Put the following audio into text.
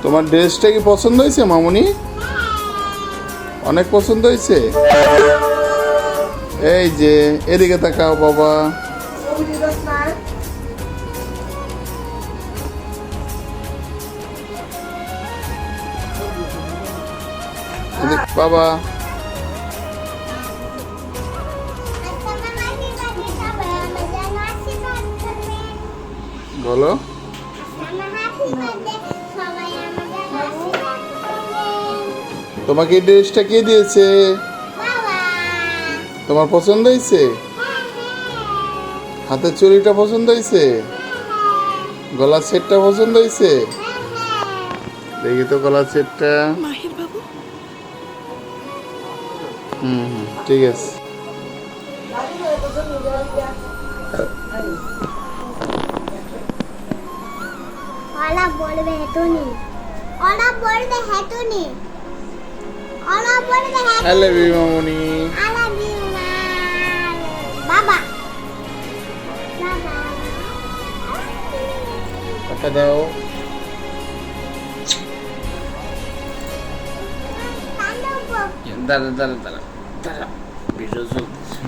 তোমার ড্রেসটা কি পছন্দ হয়েছে মামুনি? অনেক পছন্দ হয়েছে। এই যে এদিকে তাকাও বাবা। বাবা বলো। তোমাকে এই ড্রেসটা কে দিয়েছে? তোমার পছন্দ হয়েছে? হাতের চুড়িটা পছন্দ হয়েছে? গলার সেটটা পছন্দ হয়েছে? দেখি তো গলার সেটটা। ঠিক আছে। ওরা বলবে হেতুনি, ওরা বলবে হেতুনি, ওরা বলবে হেতুনি। I love you Mamuni. I love you বাবা, বাবা কথা দাও। দাঁড়া দাঁড়া দাঁড়া দাঁড়া, ভিডিও চলতেছে।